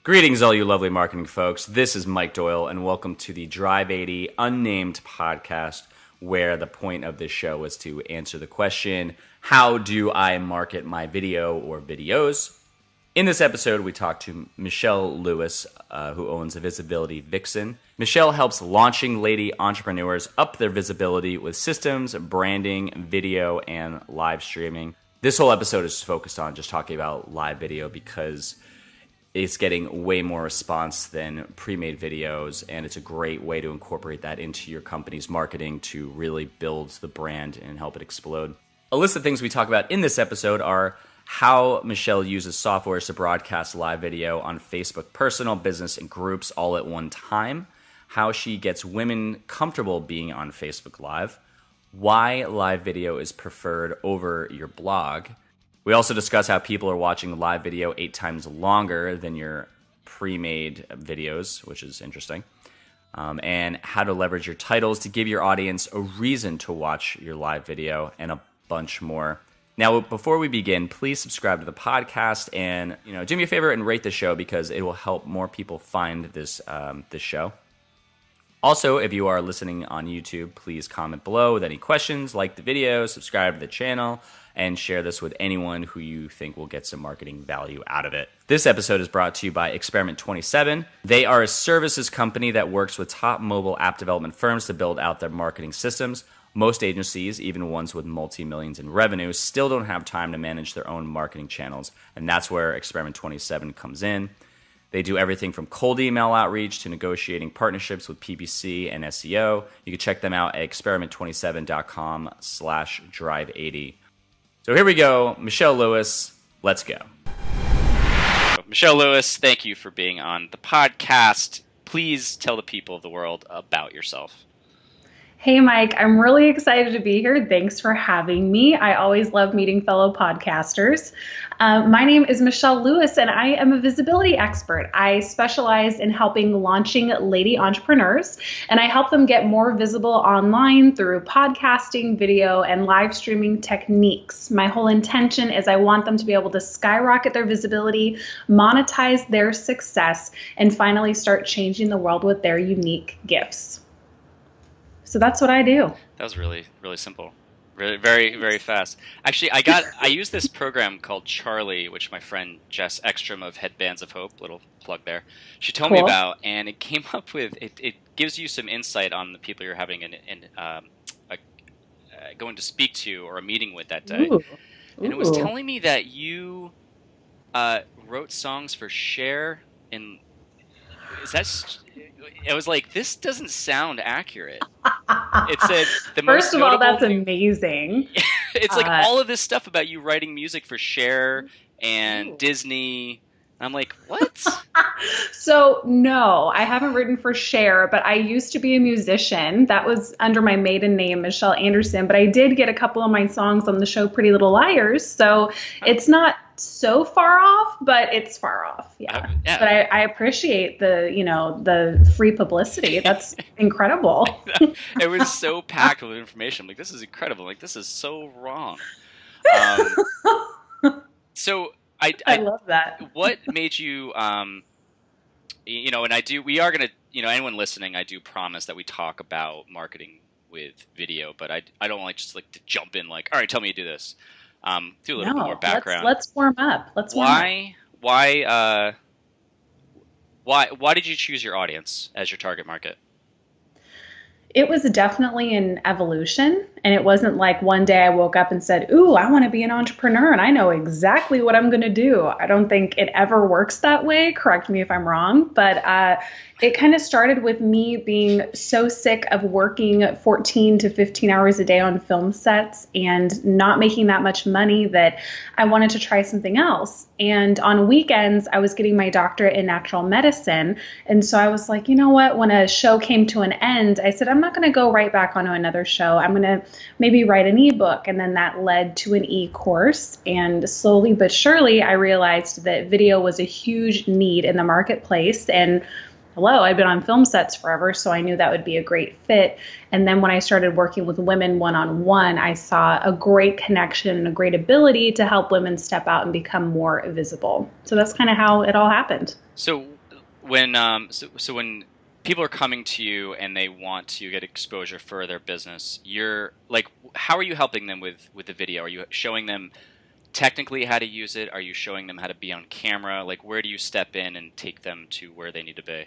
Greetings, all you lovely marketing folks. This is Mike Doyle, and welcome to the Drive 80 Unnamed podcast, where the point of this show is to answer the question, how do I market my video or videos? In this episode, we talk to Michelle Lewis, who owns a Visibility Vixen. Michelle helps launching lady entrepreneurs up their visibility with systems, branding, video, and live streaming. This whole episode is focused on just talking about live video because it's getting way more response than pre-made videos, and it's a great way to incorporate that into your company's marketing to really build the brand and help it explode. A list of things we talk about in this episode are how Michelle uses softwares to broadcast live video on Facebook personal, business, and groups all at one time, how she gets women comfortable being on Facebook Live, why live video is preferred over your blog. We also discuss how people are watching live video 8 times longer than your pre-made videos, which is interesting, and how to leverage your titles to give your audience a reason to watch your live video, and a bunch more. Now, before we begin, please subscribe to the podcast and do me a favor and rate the show because it will help more people find this show. Also, if you are listening on YouTube, please comment below with any questions, like the video, subscribe to the channel, and share this with anyone who you think will get some marketing value out of it. This episode is brought to you by Experiment 27. They are a services company that works with top mobile app development firms to build out their marketing systems. Most agencies, even ones with multi-millions in revenue, still don't have time to manage their own marketing channels, and that's where Experiment 27 comes in. They do everything from cold email outreach to negotiating partnerships with PPC and SEO. You can check them out at experiment27.com/drive80. So here we go. Michelle Lewis, let's go. Michelle Lewis, thank you for being on the podcast. Please tell the people of the world about yourself. Hey, Mike, I'm really excited to be here. Thanks for having me. I always love meeting fellow podcasters. My name is Michelle Lewis, and I am a visibility expert. I specialize in helping launching lady entrepreneurs, and I help them get more visible online through podcasting, video, and live streaming techniques. My whole intention is I want them to be able to skyrocket their visibility, monetize their success, and finally start changing the world with their unique gifts. So that's what I do. That was really, really simple. Really, very, very fast. Actually, I use this program called Charlie, which my friend Jess Ekstrom of Headbands of Hope, little plug there, she told me about, and it came up with, it gives you some insight on the people you're having going to speak to or a meeting with that day. Ooh. And it was telling me that you wrote songs for Cher, and I was like, this doesn't sound accurate. It said First of all, that's amazing. It's like all of this stuff about you writing music for Cher and Disney. I'm like, what? So no, I haven't written for Cher, but I used to be a musician. That was under my maiden name, Michelle Anderson. But I did get a couple of my songs on the show Pretty Little Liars. So it's not so far off, but it's far off. Yeah. But I appreciate the free publicity. That's incredible. It was so packed with information. I'm like, this is incredible. Like, this is so wrong. So I love that. What made you, and we are going to, anyone listening, I do promise that we talk about marketing with video, but I don't like just like to jump in like, all right, tell me to do this. Do a little bit more background. Let's warm up. Why did you choose your audience as your target market? It was definitely an evolution, and it wasn't like one day I woke up and said, ooh, I want to be an entrepreneur and I know exactly what I'm going to do. I don't think it ever works that way. Correct me if I'm wrong, but it kind of started with me being so sick of working 14 to 15 hours a day on film sets and not making that much money that I wanted to try something else. And on weekends, I was getting my doctorate in natural medicine. And so I was like, you know what? When a show came to an end, I said, I'm not going to go right back onto another show. I'm going to maybe write an ebook. And then that led to an e-course. And slowly but surely, I realized that video was a huge need in the marketplace. And I'd been on film sets forever, so I knew that would be a great fit. And then when I started working with women one-on-one, I saw a great connection and a great ability to help women step out and become more visible. So that's kind of how it all happened. So So when people are coming to you and they want to get exposure for their business, you're like, how are you helping them with the video? Are you showing them technically how to use it? Are you showing them how to be on camera? Like, where do you step in and take them to where they need to be?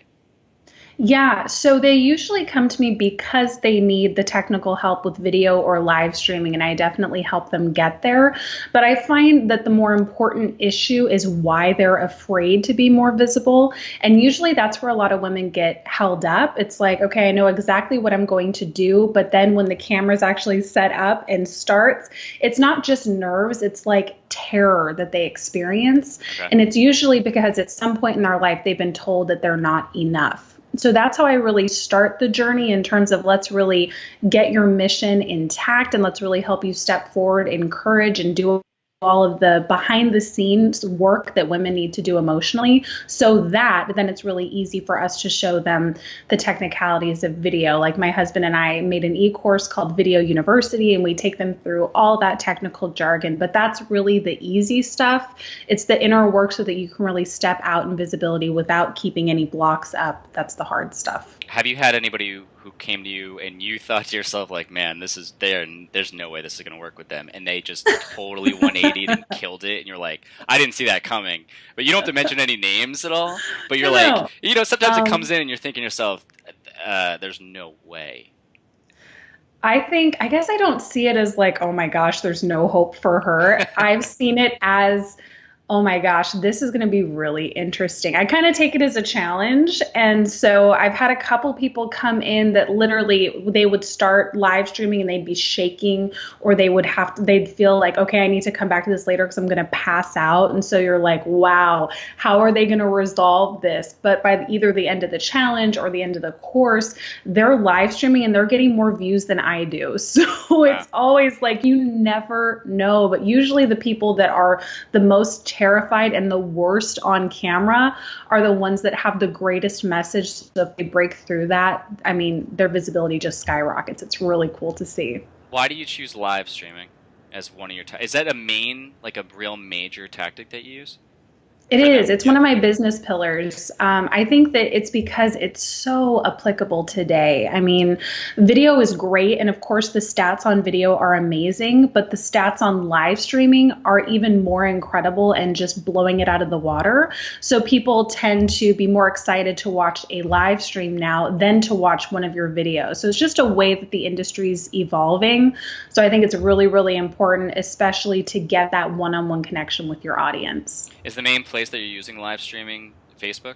Yeah, so they usually come to me because they need the technical help with video or live streaming, and I definitely help them get there. But I find that the more important issue is why they're afraid to be more visible. And usually that's where a lot of women get held up. It's like, okay, I know exactly what I'm going to do, but then when the camera's actually set up and starts, it's not just nerves, it's like terror that they experience. Okay. And it's usually because at some point in their life, they've been told that they're not enough. So that's how I really start the journey in terms of let's really get your mission intact and let's really help you step forward, encourage, and do all of the behind the scenes work that women need to do emotionally, so that then it's really easy for us to show them the technicalities of video. Like my husband and I made an e-course called Video University, and we take them through all that technical jargon, but that's really the easy stuff. It's the inner work so that you can really step out in visibility without keeping any blocks up. That's the hard stuff. Have you had anybody who came to you and you thought to yourself, like, man, this is there, and there's no way this is going to work with them, and they just totally 180'd and killed it, and you're like, I didn't see that coming. But you don't have to mention any names at all. But you're like, sometimes it comes in and you're thinking to yourself, there's no way. I guess I don't see it as like, oh my gosh, there's no hope for her. I've seen it as, oh my gosh, this is going to be really interesting. I kind of take it as a challenge. And so I've had a couple people come in that literally they would start live streaming and they'd be shaking, or they'd feel like, okay, I need to come back to this later because I'm going to pass out. And so you're like, wow, how are they going to resolve this? But by either the end of the challenge or the end of the course, they're live streaming and they're getting more views than I do. So it's always like, you never know. But usually the people that are the most terrified and the worst on camera are the ones that have the greatest message. So if they break through that, I mean, their visibility just skyrockets. It's really cool to see. Why do you choose live streaming as one of your is that a real major tactic that you use? It is. It's one of my business pillars. I think that it's because it's so applicable today. I mean, video is great. And of course, the stats on video are amazing, but the stats on live streaming are even more incredible and just blowing it out of the water. So people tend to be more excited to watch a live stream now than to watch one of your videos. So it's just a way that the industry's evolving. So I think it's really, really important, especially to get that one-on-one connection with your audience. Is the main place that you're using live streaming Facebook?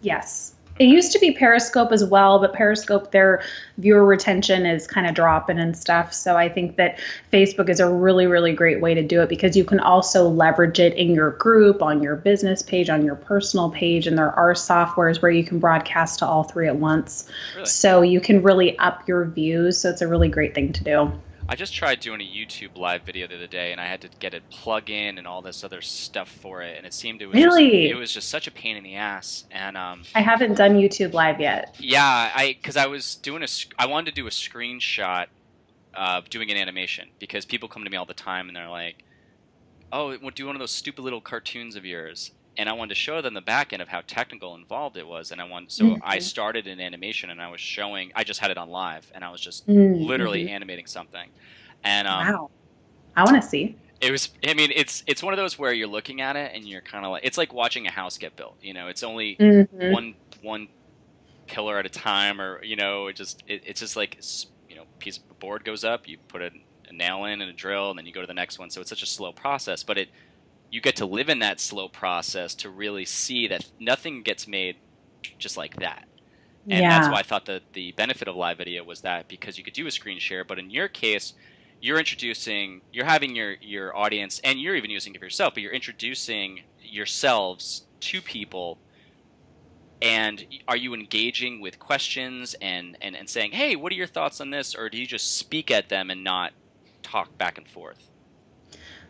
Yes. It used to be Periscope as well, but Periscope, their viewer retention is kind of dropping and stuff. So I think that Facebook is a really, really great way to do it because you can also leverage it in your group, on your business page, on your personal page. And there are softwares where you can broadcast to all three at once. Really? So you can really up your views. So it's a really great thing to do. I just tried doing a YouTube live video the other day, and I had to get a plug-in and all this other stuff for it, and it seemed it was just such a pain in the ass. And I haven't done YouTube live yet. Yeah, because I wanted to do a screenshot of doing an animation because people come to me all the time and they're like, "Oh, we'll do one of those stupid little cartoons of yours." And I wanted to show them the back end of how technical involved it was. And I started an animation and I just had it on live and I was just literally animating something. And wow. I want to see. It's one of those where you're looking at it and you're kind of like, it's like watching a house get built. You know, it's only one pillar at a time, or, you know, it's just like, you know, piece of board goes up, you put a nail in and a drill, and then you go to the next one. So it's such a slow process, but you get to live in that slow process to really see that nothing gets made just like that. And that's why I thought that the benefit of live video was that, because you could do a screen share, but in your case, you're having your audience, and you're even using it for yourself, but you're introducing yourselves to people. And are you engaging with questions and saying, hey, what are your thoughts on this? Or do you just speak at them and not talk back and forth?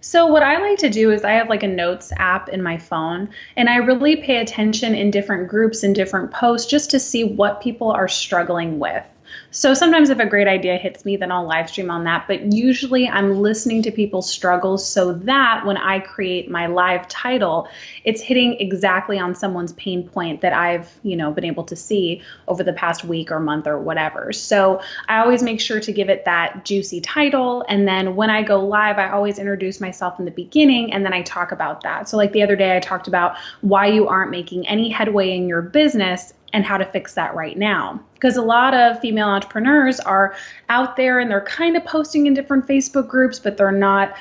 So what I like to do is I have like a notes app in my phone, and I really pay attention in different groups and different posts just to see what people are struggling with. So sometimes if a great idea hits me, then I'll live stream on that. But usually I'm listening to people's struggles so that when I create my live title, it's hitting exactly on someone's pain point that I've, been able to see over the past week or month or whatever. So I always make sure to give it that juicy title. And then when I go live, I always introduce myself in the beginning and then I talk about that. So like the other day, I talked about why you aren't making any headway in your business and how to fix that right now. Because a lot of female entrepreneurs are out there and they're kind of posting in different Facebook groups, but they're not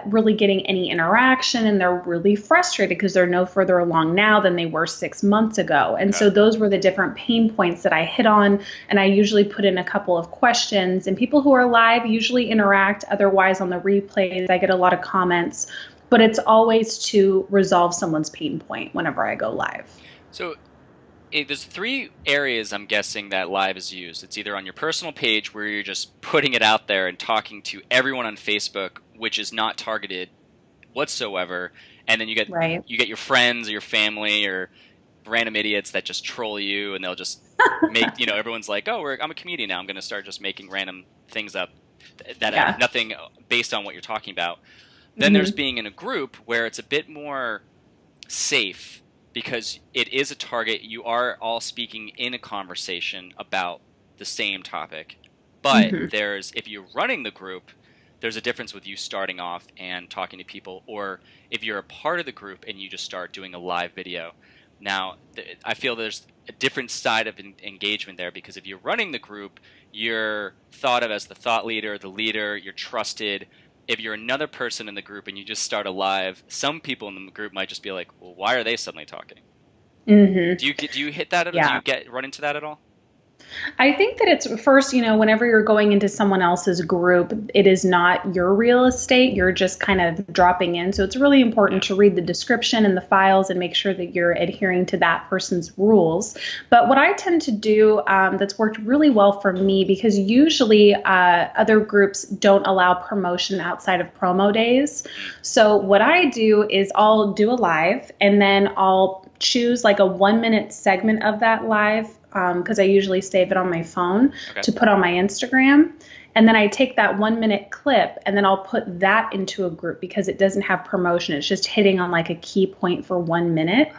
really getting any interaction, and they're really frustrated because they're no further along now than they were 6 months ago. And so those were the different pain points that I hit on, and I usually put in a couple of questions, and people who are live usually interact. Otherwise on the replays, I get a lot of comments, but it's always to resolve someone's pain point whenever I go live. So there's 3 areas I'm guessing that live is used. It's either on your personal page where you're just putting it out there and talking to everyone on Facebook, which is not targeted whatsoever, and then you get your friends or your family or random idiots that just troll you, and they'll just make everyone's like, oh, I'm a comedian now, I'm going to start just making random things up that have nothing based on what you're talking about. Then there's being in a group where it's a bit more safe, because it is a target. You are all speaking in a conversation about the same topic. But if you're running the group, there's a difference with you starting off and talking to people, or if you're a part of the group and you just start doing a live video. Now, I feel there's a different side of engagement there, because if you're running the group, you're thought of as the thought leader, the leader, you're trusted. If you're another person in the group and you just start a live, some people in the group might just be like, well, why are they suddenly talking? Do you hit that? Do you run into that at all? I think that it's first, whenever you're going into someone else's group, it is not your real estate. You're just kind of dropping in. So it's really important to read the description and the files and make sure that you're adhering to that person's rules. But what I tend to do that's worked really well for me, because usually other groups don't allow promotion outside of promo days. So what I do is I'll do a live, and then I'll choose like a 1-minute segment of that live, because I usually save it on my phone to put on my Instagram. And then I take that 1-minute clip and then I'll put that into a group, because it doesn't have promotion. It's just hitting on like a key point for 1 minute.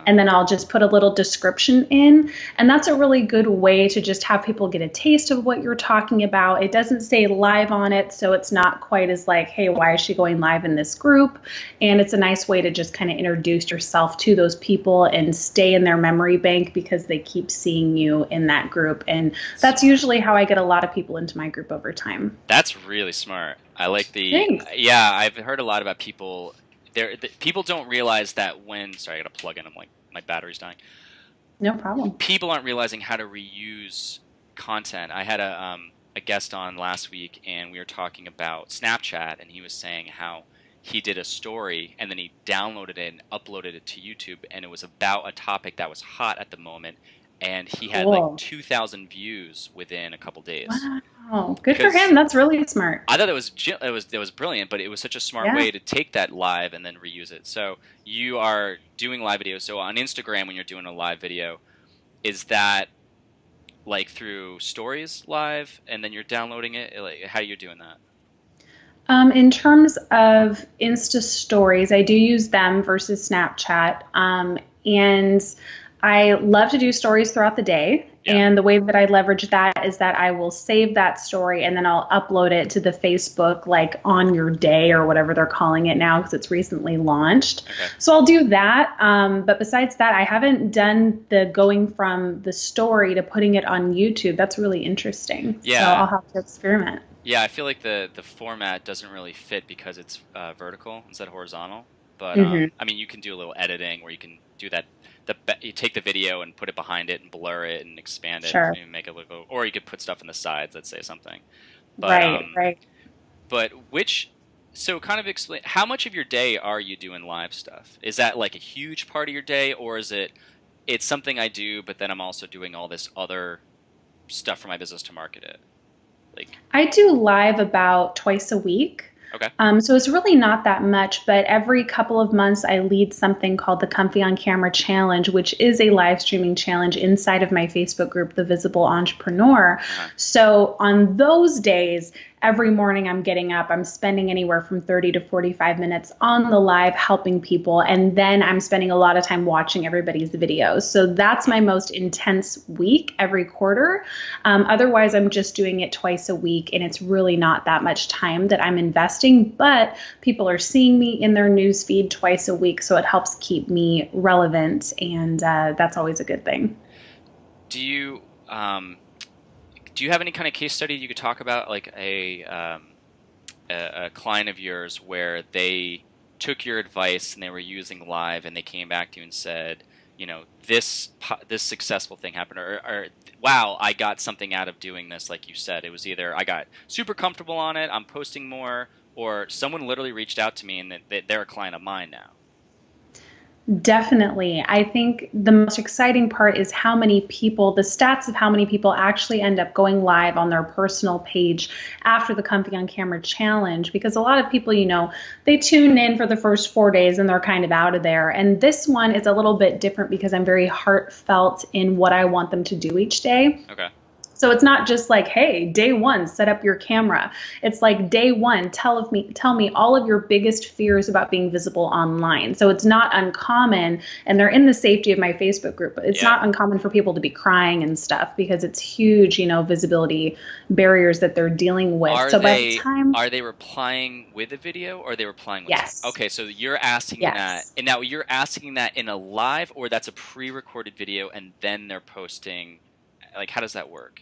And then I'll just put a little description in. And that's a really good way to just have people get a taste of what you're talking about. It doesn't say live on it, so it's not quite as like, hey, why is she going live in this group? And it's a nice way to just kind of introduce yourself to those people and stay in their memory bank, because they keep seeing you in that group. And that's usually how I get a lot of people into my group over time. That's really smart. I like Thanks. Yeah, I've heard a lot about people. People don't realize that sorry, I got to plug in. I'm like, my battery's dying. No problem. People aren't realizing how to reuse content. I had a guest on last week, and we were talking about Snapchat, and he was saying how he did a story and then he downloaded it and uploaded it to YouTube, and it was about a topic that was hot at the moment, and he had like 2,000 views within a couple days. Wow, good for him. That's really smart. I thought it was brilliant, but it was such a smart way to take that live and then reuse it. So you are doing live videos. So on Instagram, when you're doing a live video, is that like through stories live and then you're downloading it? Like, how are you doing that? In terms of Insta stories, I do use them versus Snapchat. And I love to do stories throughout the day. Yeah. And the way that I leverage that is that I will save that story and then I'll upload it to the Facebook, like on your day or whatever they're calling it now, because it's recently launched. Okay. So I'll do that. But besides that, I haven't done the going from the story to putting it on YouTube. That's really interesting. Yeah. So I'll have to experiment. Yeah, I feel like the format doesn't really fit because it's vertical instead of horizontal. But I mean, you can do a little editing where you can do that. You take the video and put it behind it and blur it and expand it and make it look, or you could put stuff in the sides, let's say something. But, right. But so kind of explain, how much of your day are you doing live stuff? Is that like a huge part of your day, or is it's something I do, but then I'm also doing all this other stuff for my business to market it? I do live about twice a week. Okay. So it's really not that much, but every couple of months I lead something called the Comfy on Camera Challenge, which is a live streaming challenge inside of my Facebook group, The Visible Entrepreneur. So on those days, every morning I'm getting up, I'm spending anywhere from 30 to 45 minutes on the live helping people. And then I'm spending a lot of time watching everybody's videos. So that's my most intense week every quarter. Otherwise, I'm just doing it twice a week, and it's really not that much time that I'm investing, but people are seeing me in their news feed twice a week. So it helps keep me relevant. And that's always a good thing. Do you have any kind of case study you could talk about, like a client of yours where they took your advice and they were using live and they came back to you and said, this successful thing happened, or wow, I got something out of doing this, like you said. It was either I got super comfortable on it, I'm posting more, or someone literally reached out to me and they're a client of mine now. Definitely. I think the most exciting part is how many people, the stats of how many people actually end up going live on their personal page after the Comfy on Camera Challenge, because a lot of people, they tune in for the first 4 days and they're kind of out of there. And this one is a little bit different because I'm very heartfelt in what I want them to do each day. Okay. So it's not just like, hey, day one, set up your camera. It's like, day one, tell me all of your biggest fears about being visible online. So it's not uncommon, and they're in the safety of my Facebook group, but it's not uncommon for people to be crying and stuff because it's huge, visibility barriers that they're dealing with. By the time, are they replying with a video, or are they replying with yes. Okay, so you're asking that, and now you're asking that in a live, or that's a pre-recorded video and then they're posting. Like, how does that work?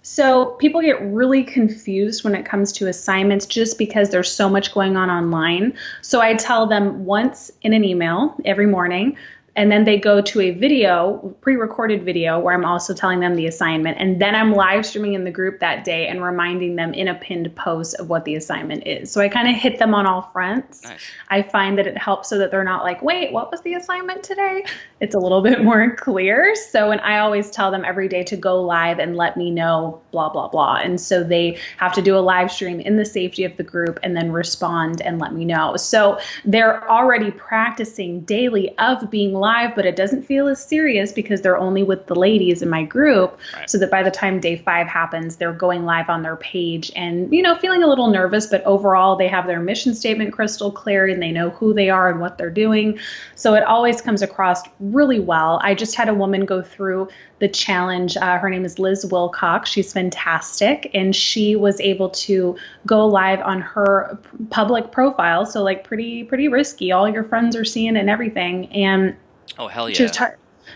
So people get really confused when it comes to assignments just because there's so much going on online. So I tell them once in an email every morning, and then they go to a video, pre-recorded video, where I'm also telling them the assignment. And then I'm live streaming in the group that day and reminding them in a pinned post of what the assignment is. So I kind of hit them on all fronts. Nice. I find that it helps so that they're not like, wait, what was the assignment today? It's a little bit more clear. So, and I always tell them every day to go live and let me know, blah, blah, blah. And so they have to do a live stream in the safety of the group and then respond and let me know. So they're already practicing daily of being live, but it doesn't feel as serious because they're only with the ladies in my group. Right. So that by the time day 5 happens, they're going live on their page and, feeling a little nervous, but overall they have their mission statement crystal clear and they know who they are and what they're doing. So it always comes across really well. I just had a woman go through the challenge. Her name is Liz Wilcox. She's fantastic. And she was able to go live on her public profile. So like pretty risky. All your friends are seeing and everything. And oh, hell yeah.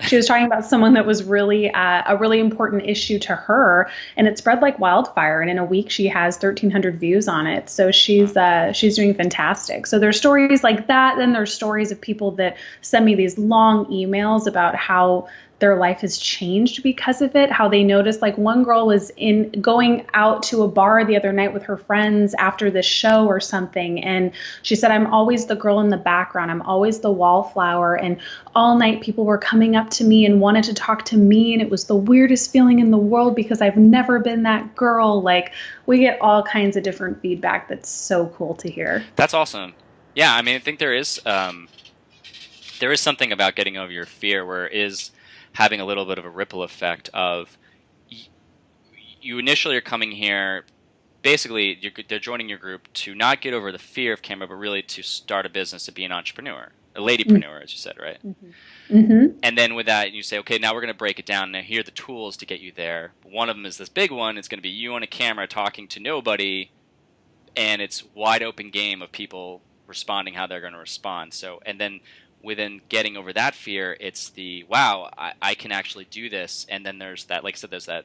She was talking about someone that was really a really important issue to her, and it spread like wildfire. And in a week, she has 1,300 views on it. So she's doing fantastic. So there's stories like that. Then there's stories of people that send me these long emails about how their life has changed because of it, how they noticed, like one girl was going out to a bar the other night with her friends after the show or something. And she said, I'm always the girl in the background. I'm always the wallflower. And all night people were coming up to me and wanted to talk to me. And it was the weirdest feeling in the world because I've never been that girl. Like we get all kinds of different feedback. That's so cool to hear. That's awesome. Yeah. I mean, I think there is something about getting over your fear where it is having a little bit of a ripple effect of you initially are coming here, basically they're joining your group to not get over the fear of camera, but really to start a business, to be an entrepreneur, a ladypreneur, as you said, right? Mm-hmm. Mm-hmm. And then with that, you say, okay, now we're going to break it down. Now here are the tools to get you there. One of them is this big one. It's going to be you on a camera talking to nobody, and it's wide open game of people responding how they're going to respond. So, and then within getting over that fear, it's the, wow, I can actually do this. And then there's that, like I said, there's that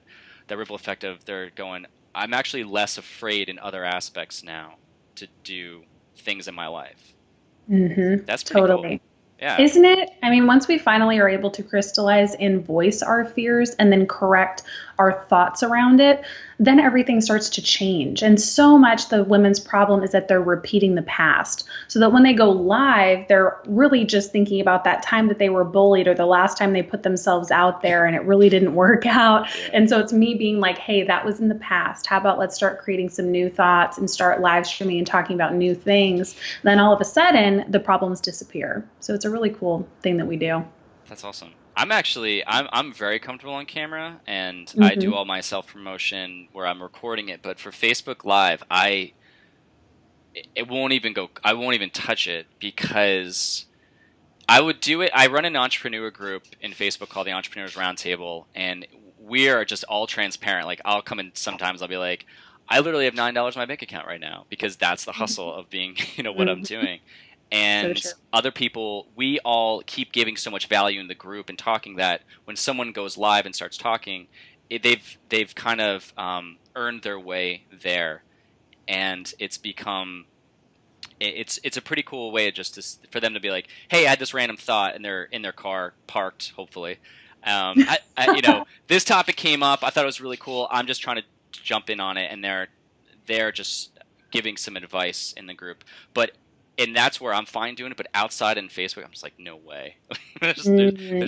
ripple effect of they're going, I'm actually less afraid in other aspects now to do things in my life. Mm-hmm. That's pretty totally cool. Yeah. Isn't it? I mean, once we finally are able to crystallize and voice our fears and then correct our thoughts around it, then everything starts to change. And so much the women's problem is that they're repeating the past. So that when they go live, they're really just thinking about that time that they were bullied or the last time they put themselves out there and it really didn't work out. And so it's me being like, hey, that was in the past. How about let's start creating some new thoughts and start live streaming and talking about new things. Then all of a sudden the problems disappear. So it's a really cool thing that we do. That's awesome. I'm very comfortable on camera, and I do all my self-promotion where I'm recording it. But for Facebook Live, I won't even touch it because I would do it. I run an entrepreneur group in Facebook called the Entrepreneurs Roundtable, and we are just all transparent. Like I'll come in sometimes, I'll be like, I literally have $9 in my bank account right now because that's the hustle of being, what I'm doing. And So other people, we all keep giving so much value in the group and talking that when someone goes live and starts talking, they've kind of earned their way there, and it's become it's a pretty cool way for them to be like, hey, I had this random thought, and they're in their car parked, hopefully. This topic came up. I thought it was really cool. I'm just trying to jump in on it, and they're just giving some advice in the group, and that's where I'm fine doing it. But outside in Facebook, I'm just like, no way. There's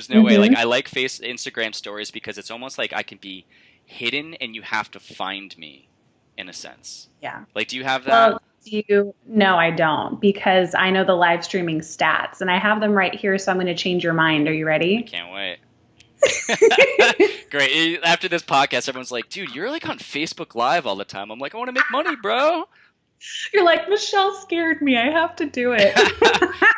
no way. Like I like Instagram stories because it's almost like I can be hidden and you have to find me in a sense. Yeah. Like, do you have that? Well, no, I don't, because I know the live streaming stats and I have them right here. So I'm going to change your mind. Are you ready? I can't wait. Great. After this podcast, everyone's like, dude, you're like on Facebook Live all the time. I'm like, I want to make money, bro. You're like, Michelle scared me. I have to do it.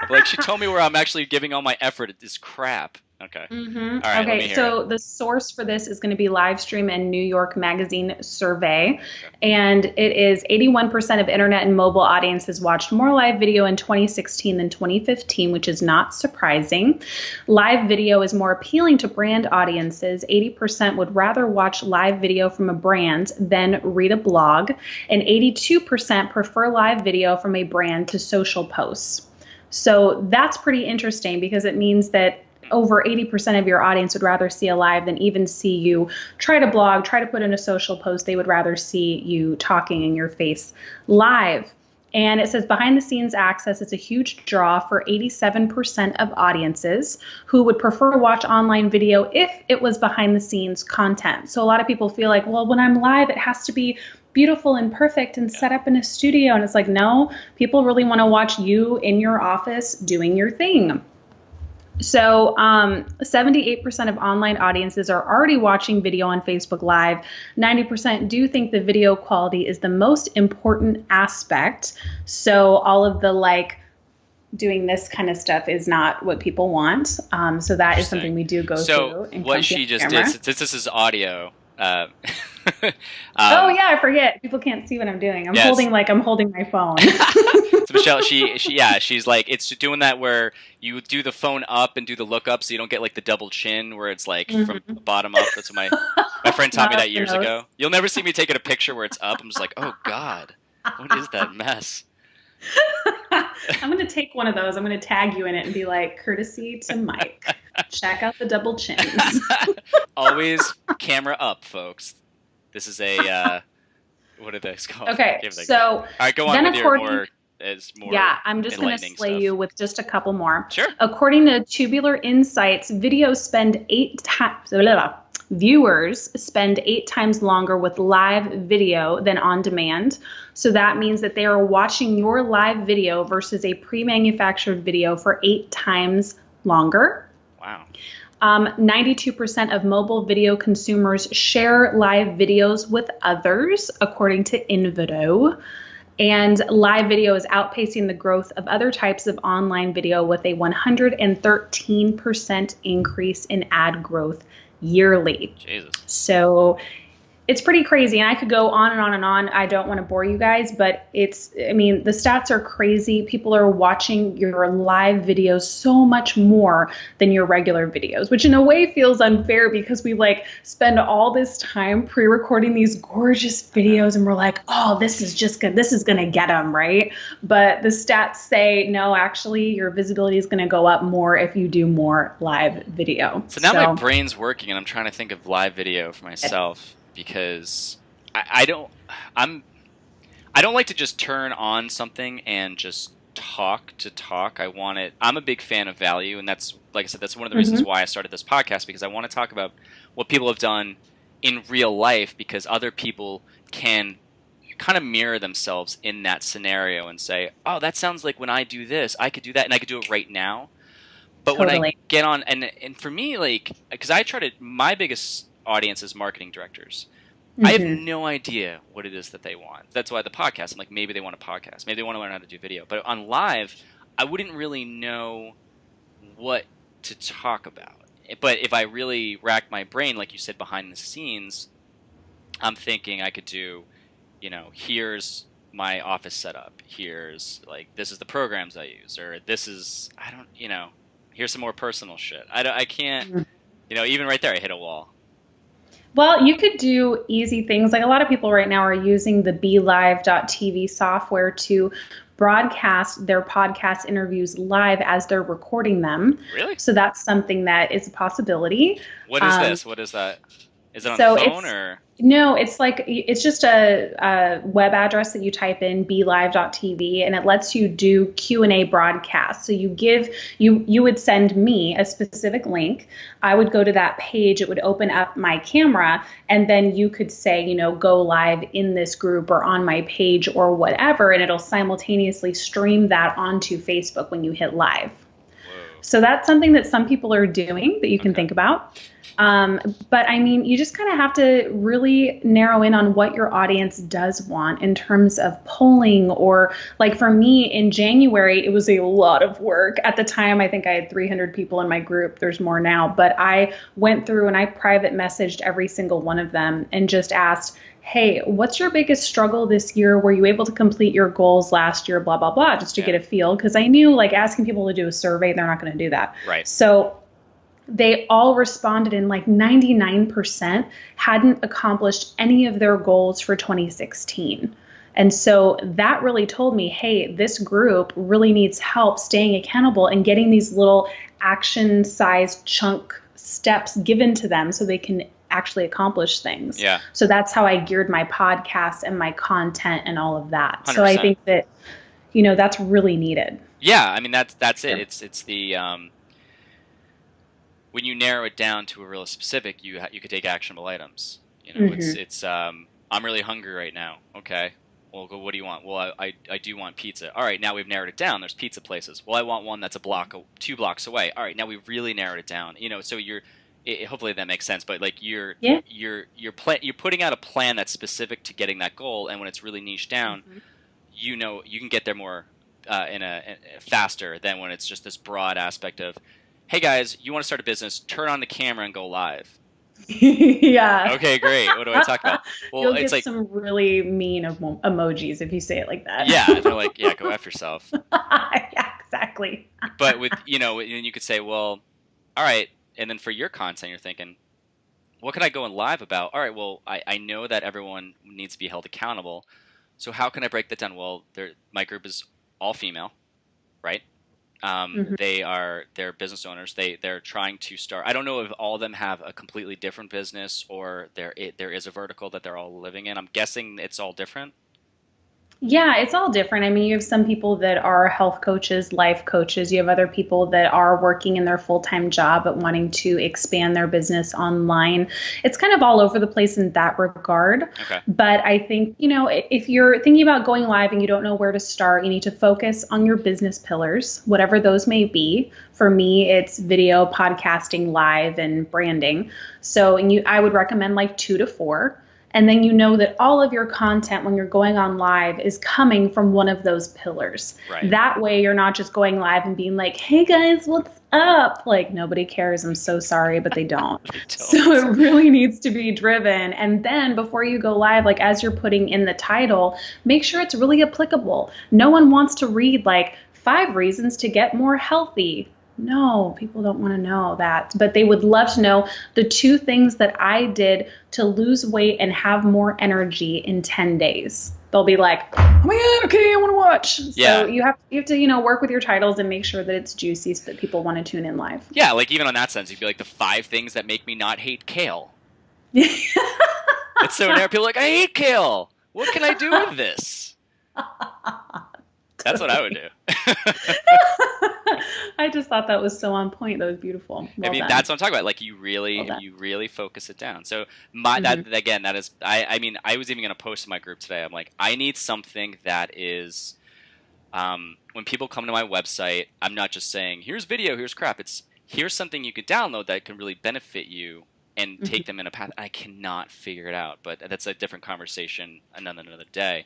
Like, she told me where I'm actually giving all my effort. It's crap. Okay. All right. Okay. So the source for this is going to be Livestream and New York Magazine survey. Okay. And it is 81% of internet and mobile audiences watched more live video in 2016 than 2015, which is not surprising. Live video is more appealing to brand audiences. 80% would rather watch live video from a brand than read a blog. And 82% prefer live video from a brand to social posts. So that's pretty interesting because it means that over 80% of your audience would rather see a live than even see you try to blog, try to put in a social post. They would rather see you talking in your face live. And it says behind the scenes access is a huge draw for 87% of audiences who would prefer to watch online video if it was behind the scenes content. So a lot of people feel like, well, when I'm live, it has to be beautiful and perfect and set up in a studio. And it's like, no, people really want to watch you in your office doing your thing. So 78% of online audiences are already watching video on Facebook Live. 90% do think the video quality is the most important aspect. So all of the doing this kind of stuff is not what people want. So that is something we do go through. So what she just did, since this is audio. Oh yeah, I forget. People can't see what I'm doing. I'm holding my phone. So Michelle, she's like, it's doing that where you do the phone up and do the look up, so you don't get like the double chin where it's like from the bottom up. That's what my friend taught me that years ago. You'll never see me taking a picture where it's up. I'm just like, oh God, what is that mess? I'm going to take one of those. I'm going to tag you in it and be like, courtesy to Mike. Check out the double chins. Always camera up, folks. This is a, what are those called? Okay, so all right, go on with your more. Yeah, I'm just going to slay you with just a couple more. Sure. According to Tubular Insights, viewers spend 8 times longer with live video than on demand. So that means that they are watching your live video versus a pre-manufactured video for 8 times longer. Wow. 92% of mobile video consumers share live videos with others, according to Invido. And live video is outpacing the growth of other types of online video with a 113% increase in ad growth yearly. Jesus. So it's pretty crazy, and I could go on and on and on. I don't want to bore you guys, but the stats are crazy. People are watching your live videos so much more than your regular videos, which in a way feels unfair because we like spend all this time pre-recording these gorgeous videos and we're like, oh, this is going to get them, right? But the stats say, no, actually your visibility is going to go up more if you do more live video. So now my brain's working and I'm trying to think of live video for myself. Because I don't like to just turn on something and just talk to talk. I'm a big fan of value, and that's, like I said, that's one of the reasons why I started this podcast, because I want to talk about what people have done in real life, because other people can kind of mirror themselves in that scenario and say, oh, that sounds like when I do this, I could do that, and I could do it right now. But when I get on, and for me, like, because my biggest audience is marketing directors. I have no idea what it is that they want. That's why the podcast, I'm like, maybe they want a podcast. Maybe they want to learn how to do video. But on live, I wouldn't really know what to talk about. But if I really rack my brain, like you said, behind the scenes, I'm thinking I could do, here's my office setup. Here's, like, this is the programs I use. Or this is, here's some more personal shit. I can't, even right there, I hit a wall. Well, you could do easy things. Like a lot of people right now are using the BeLive.tv software to broadcast their podcast interviews live as they're recording them. Really? So that's something that is a possibility. What is this? What is that? Is it on the phone or? No, it's just a web address that you type in, BeLive.tv, and it lets you do Q&A broadcasts. So you would send me a specific link. I would go to that page. It would open up my camera, and then you could say, go live in this group or on my page or whatever, and it'll simultaneously stream that onto Facebook when you hit live. Whoa. So that's something that some people are doing that you can think about. But I mean, you just kind of have to really narrow in on what your audience does want in terms of polling, or like for me in January, it was a lot of work. At the time, I think I had 300 people in my group. There's more now, but I went through and I private messaged every single one of them and just asked, hey, what's your biggest struggle this year? Were you able to complete your goals last year? Blah, blah, blah, just to get a feel. Because I knew, like, asking people to do a survey, they're not going to do that. Right. So they all responded, and like 99% hadn't accomplished any of their goals for 2016. And so that really told me, hey, this group really needs help staying accountable and getting these little action-sized chunk steps given to them so they can actually accomplish things. Yeah. So that's how I geared my podcast and my content and all of that. 100%. So I think that, that's really needed. Yeah, I mean, that's it. It's the when you narrow it down to a real specific, you could take actionable items. It's I'm really hungry right now. Okay, well, what do you want? Well, I do want pizza. All right, now we've narrowed it down. There's pizza places. Well, I want one that's 2 blocks away. All right, now we've really narrowed it down. So hopefully that makes sense. But like you're putting out a plan that's specific to getting that goal, and when it's really niche down, you can get there more faster than when it's just this broad aspect of, hey guys, you want to start a business, turn on the camera and go live. Yeah. Okay, great. What do I talk about? Well, You'll get some really mean emojis if you say it like that. Yeah, they're like, yeah, go F yourself. Yeah, exactly. But with, you could say, well, all right, and then for your content, you're thinking, what can I go in live about? All right, well, I know that everyone needs to be held accountable, so how can I break that down? Well, my group is all female, right? They're business owners. They're trying to start. I don't know if all of them have a completely different business, or there is a vertical that they're all living in. I'm guessing it's all different. Yeah, it's all different. I mean, you have some people that are health coaches, life coaches. You have other people that are working in their full-time job but wanting to expand their business online. It's kind of all over the place in that regard. Okay. But I think, if you're thinking about going live and you don't know where to start, you need to focus on your business pillars, whatever those may be. For me, it's video, podcasting, live, and branding. So I would recommend like 2 to 4. And then you know that all of your content when you're going on live is coming from one of those pillars. Right. That way you're not just going live and being like, hey guys, what's up? Like, nobody cares. I'm so sorry, but they don't. They don't. So it really needs to be driven. And then before you go live, like as you're putting in the title, make sure it's really applicable. No one wants to read like 5 reasons to get more healthy. No, people don't want to know that, but they would love to know the 2 things that I did to lose weight and have more energy in 10 days. They'll be like, oh my God, okay, I want to watch. Yeah. So you have to, work with your titles and make sure that it's juicy so that people want to tune in live. Yeah, like even on that sense, you'd be like the 5 things that make me not hate kale. It's so narrow. People are like, I hate kale. What can I do with this? That's what I would do. I just thought that was so on point. That was beautiful. Well done. That's what I'm talking about. Like you really focus it down. So that is, I was even going to post in my group today. I'm like, I need something that is, when people come to my website, I'm not just saying, here's video, here's crap. It's here's something you could download that can really benefit you and take them in a path. I cannot figure it out, but that's a different conversation another day.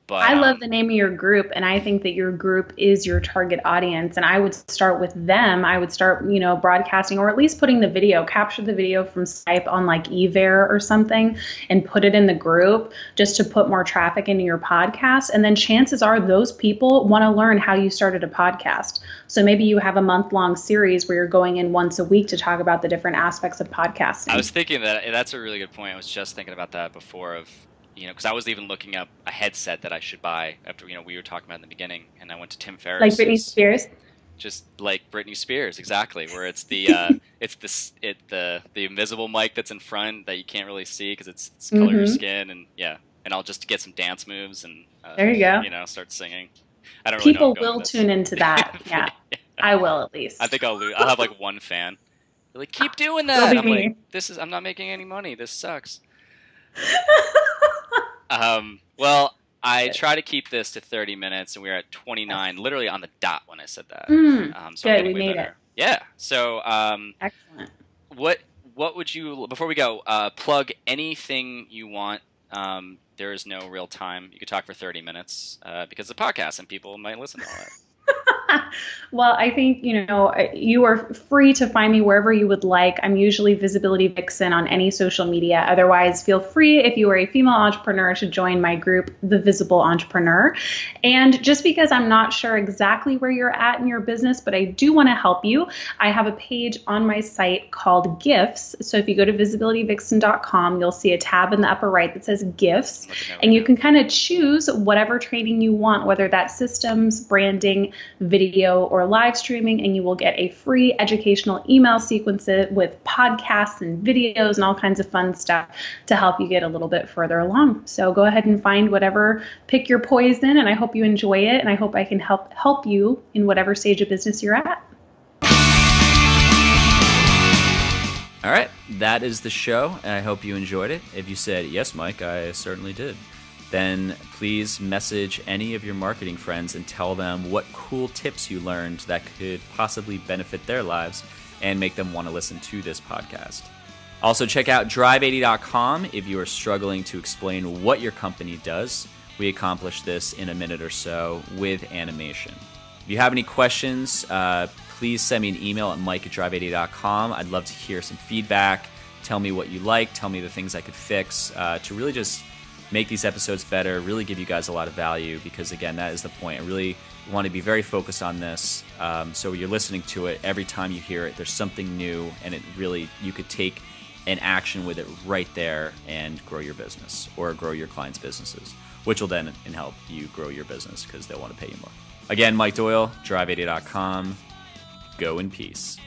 But, I love the name of your group, and I think that your group is your target audience, and I would start with them. I would start, broadcasting, or at least putting the video, capture the video from Skype on like eVer or something and put it in the group just to put more traffic into your podcast. And then chances are those people want to learn how you started a podcast. So maybe you have a month-long series where you're going in once a week to talk about the different aspects of podcasting. I was thinking that's a really good point. I was just thinking about that before because I was even looking up a headset that I should buy after, we were talking about in the beginning, and I went to Tim Ferriss. Like Britney Spears? Just like Britney Spears, exactly, where it's the the invisible mic that's in front that you can't really see because it's color your skin, and I'll just get some dance moves and there you go. Start singing. I don't People really know will tune into that. Yeah. I will at least. I think I'll have like one fan. They're like, keep doing that. And I'm like, I'm not making any money. This sucks. Well, I try to keep this to 30 minutes, and we're at 29, literally on the dot when I said that. So good, we made it. Yeah. So, excellent. What would you, before we go, plug anything you want? There is no real time. You could talk for 30 minutes because it's a podcast, and people might listen to all that. Well, I think, you are free to find me wherever you would like. I'm usually Visibility Vixen on any social media. Otherwise, feel free, if you are a female entrepreneur, to join my group, The Visible Entrepreneur. And just because I'm not sure exactly where you're at in your business, but I do want to help you, I have a page on my site called Gifts. So if you go to visibilityvixen.com, you'll see a tab in the upper right that says Gifts. And you can kind of choose whatever training you want, whether that's systems, branding, video, or live streaming, and you will get a free educational email sequence with podcasts and videos and all kinds of fun stuff to help you get a little bit further along. So go ahead and find whatever, pick your poison, and I hope you enjoy it, and I hope I can help you in whatever stage of business you're at. All right, that is the show, and I hope you enjoyed it. If you said, yes, Mike, I certainly did, then please message any of your marketing friends and tell them what cool tips you learned that could possibly benefit their lives and make them want to listen to this podcast. Also, check out drive80.com if you are struggling to explain what your company does. We accomplish this in a minute or so with animation. If you have any questions, please send me an email at mike@drive80.com. I'd love to hear some feedback. Tell me what you like. Tell me the things I could fix to really just make these episodes better, really give you guys a lot of value, because again, that is the point. I really want to be very focused on this. So you're listening to it, every time you hear it, there's something new, and it really, you could take an action with it right there and grow your business or grow your clients' businesses, which will then help you grow your business because they'll want to pay you more. Again, Mike Doyle, drive80.com. Go in peace.